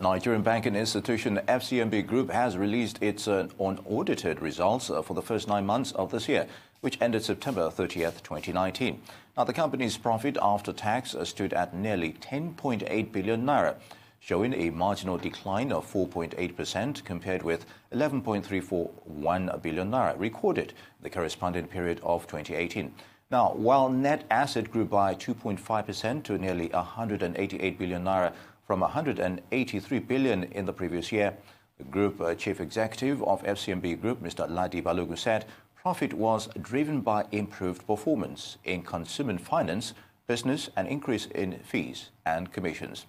Nigerian banking institution FCMB Group has released its unaudited results for the first 9 months of this year, which ended September 30th, 2019. Now, the company's profit after tax stood at nearly 10.8 billion naira, showing a marginal decline of 4.8% compared with 11.341 billion naira recorded in the corresponding period of 2018. Now, while net asset grew by 2.5% to nearly 188 billion naira from 183 billion in the previous year, the group chief executive of FCMB Group, Mr. Ladi Balogun, said profit was driven by improved performance in consumer finance, business, and increase in fees and commissions.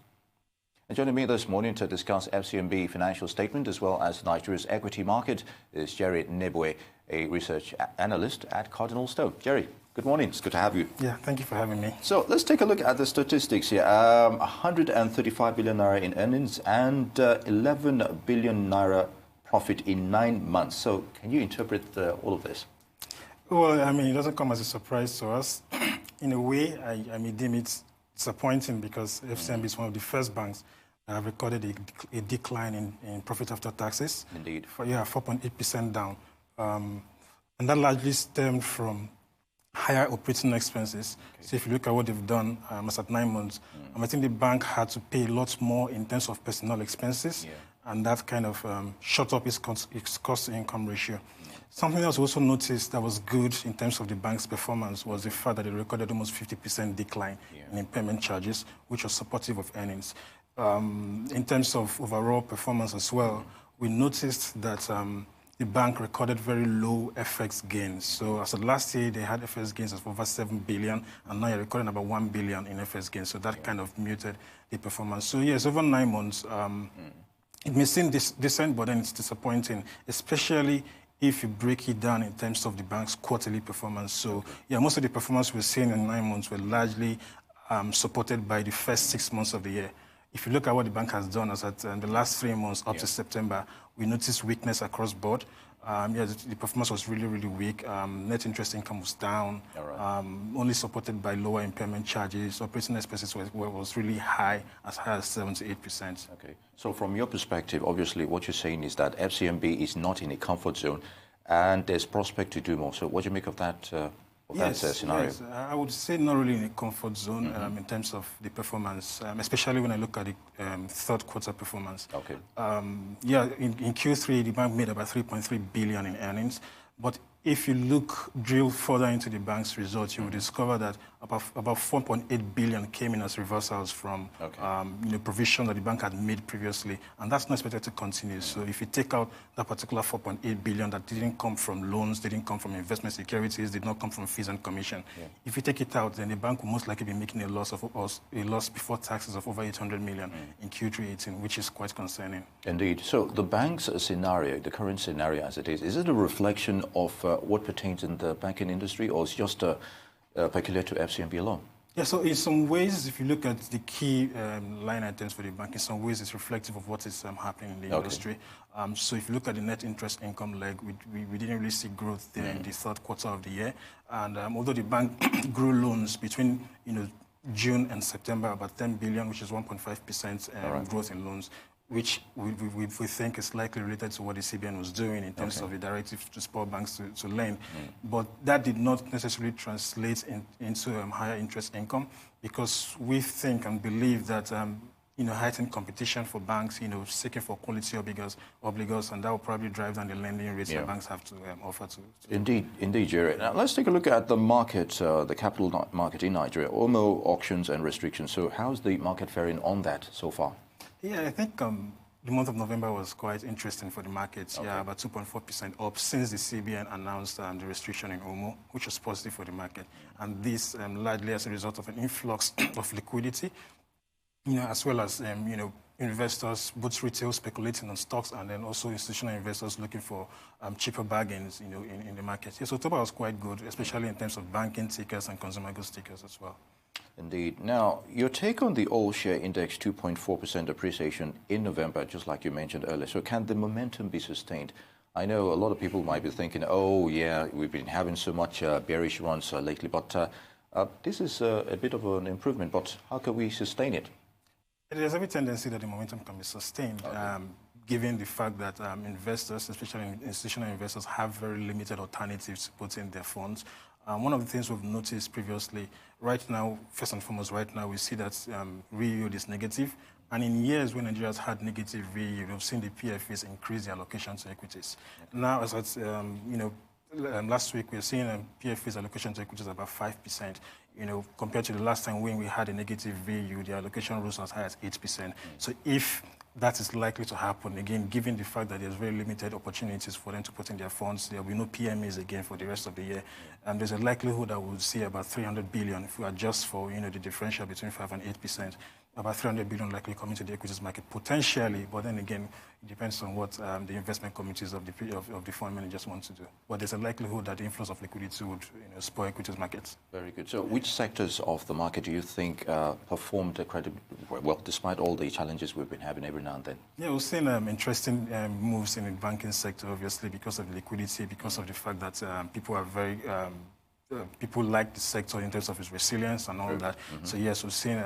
And joining me this morning to discuss FCMB financial statement as well as Nigeria's equity market is JerryNnebue, a research analyst at Cardinalstone. Jerry, good morning. It's good to have you. Yeah, thank you for having me. So let's take a look at the statistics here. 135 billion naira in earnings and 11 billion naira profit in 9 months. So can you interpret all of this? Well, I mean, it doesn't come as a surprise to us. In a way, I may deem it disappointing because FCMB is one of the first banks that have recorded a decline in profit after taxes. Indeed. 4.8% down. And that largely stemmed from higher operating expenses. Okay. So if you look at what they've done as at 9 months, I think the bank had to pay a lot more in terms of personnel expenses, and that kind of shot up its cost-to-income ratio. Something else we also noticed that was good in terms of the bank's performance was the fact that it recorded almost 50% decline in impairment charges, which was supportive of earnings. In terms of overall performance as well, we noticed that the bank recorded very low FX gains. So as of last year, they had FX gains of over 7 billion, and now you're recording about 1 billion in FX gains. So that kind of muted the performance. So yes, over 9 months, it may seem decent, but then it's disappointing, especially if you break it down in terms of the bank's quarterly performance. So yeah, most of the performance we're seeing in 9 months were largely supported by the first 6 months of the year. If you look at what the bank has done as at the last 3 months up to September, we noticed weakness across board. The performance was really, really weak. Net interest income was down, only supported by lower impairment charges. Operating expenses was really high as 7 to 8%. Okay. So from your perspective, obviously what you're saying is that FCMB is not in a comfort zone and there's prospect to do more. So what do you make of that? Scenario? Yes, I would say not really in a comfort zone in terms of the performance, especially when I look at the third quarter performance. Okay. In Q3, the bank made about 3.3 billion in earnings, but if you drill further into the bank's results, you will discover that about 4.8 billion came in as reversals from provision that the bank had made previously, and that's not expected to continue. So if you take out that particular 4.8 billion that didn't come from loans, didn't come from investment securities, did not come from fees and commission, if you take it out, then the bank will most likely be making a loss before taxes of over 800 million in Q3 18, which is quite concerning. Indeed. So the bank's scenario, the current scenario as it is it a reflection of what pertains in the banking industry, or is just peculiar to FCMB alone? Yeah, so in some ways, if you look at the key line items for the bank, in some ways it's reflective of what is happening in the industry. So if you look at the net interest income leg, we didn't really see growth there in the third quarter of the year. And although the bank grew loans between June and September, about 10 billion, which is 1.5% growth in loans, which we think is likely related to what the CBN was doing in terms of the directive to support banks to lend. But that did not necessarily translate into higher interest income, because we think and believe that heightened competition for banks, seeking for quality obligors, and that will probably drive down the lending rates that banks have to offer to. Indeed, Jerry. Now let's take a look at the market, the capital market in Nigeria, OMO auctions and restrictions. So how's the market faring on that so far? Yeah, I think the month of November was quite interesting for the markets. Yeah, about 2.4% up since the CBN announced the restriction in OMO, which was positive for the market. And this largely as a result of an influx of liquidity, as well as, investors, both retail speculating on stocks and then also institutional investors looking for cheaper bargains, in the market. Yeah, so October was quite good, especially in terms of banking tickers and consumer goods tickers as well. Indeed. Now, your take on the oil share index 2.4% appreciation in November, just like you mentioned earlier. So can the momentum be sustained? I know a lot of people might be thinking, oh, yeah, we've been having so much bearish runs lately, but this is a bit of an improvement. But how can we sustain it? There's every tendency that the momentum can be sustained, given the fact that investors, especially institutional investors, have very limited alternatives to put in their funds. One of the things we've noticed previously, right now, first and foremost, right now, we see that real yield is negative. And in years when Nigeria has had negative real yield, we've seen the PFAs increase their allocation to equities. Now, as last week, we're seeing PFA's allocation to equities about 5%. Compared to the last time when we had a negative real yield, the allocation rose as high as 8%. So if that is likely to happen, again, given the fact that there's very limited opportunities for them to put in their funds, there will be no PMAs again for the rest of the year. And there's a likelihood that we'll see about 300 billion if we adjust for, the differential between 5 and 8%. About 300 billion likely coming to the equities market potentially, but then again, it depends on what the investment committees of the fund managers want to do. But there's a likelihood that the inflows of liquidity would spoil equities markets. Very good. So which sectors of the market do you think performed incredibly well, despite all the challenges we've been having every now and then? Yeah, we've seen interesting moves in the banking sector, obviously, because of the liquidity, because of the fact that people are very... people like the sector in terms of its resilience and all that. So yes, we've seen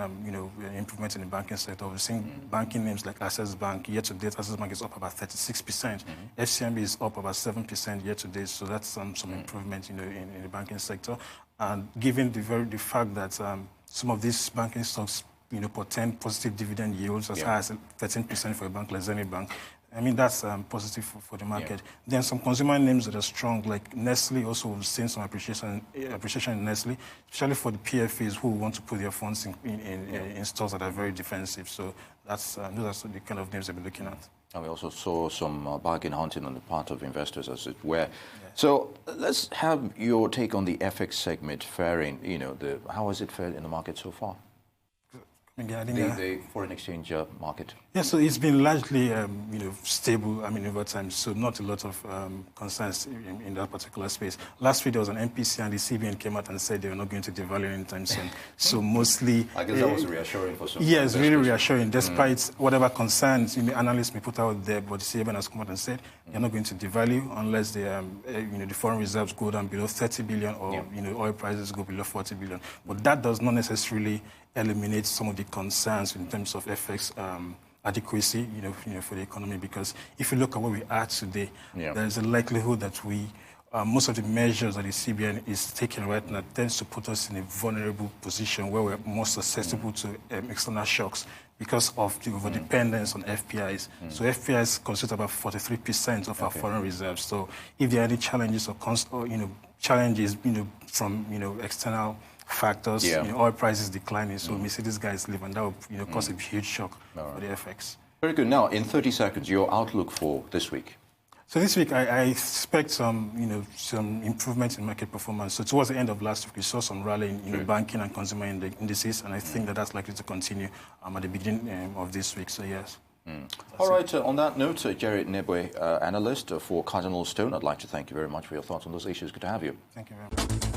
improvement in the banking sector. We've seen banking names like Access Bank. Year to date, Access Bank is up about 36%. FCMB is up about 7% year to date. So that's some improvement in the banking sector. And given the fact that some of these banking stocks portend positive dividend yields as high as 13% for a bank like Zenith Bank, I mean, that's positive for the market. Then some consumer names that are strong, like Nestle, also we've seen some appreciation in Nestle, especially for the PFAs who want to put their funds in stocks that are very defensive. So those are the kind of names we'll be looking at. And we also saw some bargain hunting on the part of investors, as it were. So let's have your take on the FX segment faring. How has it fared in the market so far? The foreign exchange market. Yeah, so it's been largely, stable, over time, so not a lot of concerns in that particular space. Last week, there was an MPC, and the CBN came out and said they were not going to devalue anytime soon. So mostly... I guess that was reassuring for some Yeah, it's really reassuring, despite whatever concerns analysts may put out there, but the CBN has come out and said they're not going to devalue unless the foreign reserves go down below 30 billion or, oil prices go below 40 billion. But that does not necessarily eliminate some of the concerns in terms of FX adequacy, for the economy. Because if you look at where we are today, there is a likelihood that most of the measures that the CBN is taking right now tends to put us in a vulnerable position where we're more susceptible to external shocks because of the overdependence on FPIs. So FPIs constitute about 43% of our foreign reserves. So if there are any challenges or challenges, from external factors, oil prices declining, so we see these guys leave, and that will cause a huge shock for the FX. Very good. Now, in 30 seconds, your outlook for this week. So this week, I expect some improvements in market performance. So towards the end of last week, we saw some rally in banking and consumer indices, and I think that that's likely to continue at the beginning of this week. So yes. All right. On that note, JerryNnebue, analyst for Cardinalstone, I'd like to thank you very much for your thoughts on those issues. Good to have you. Thank you very much.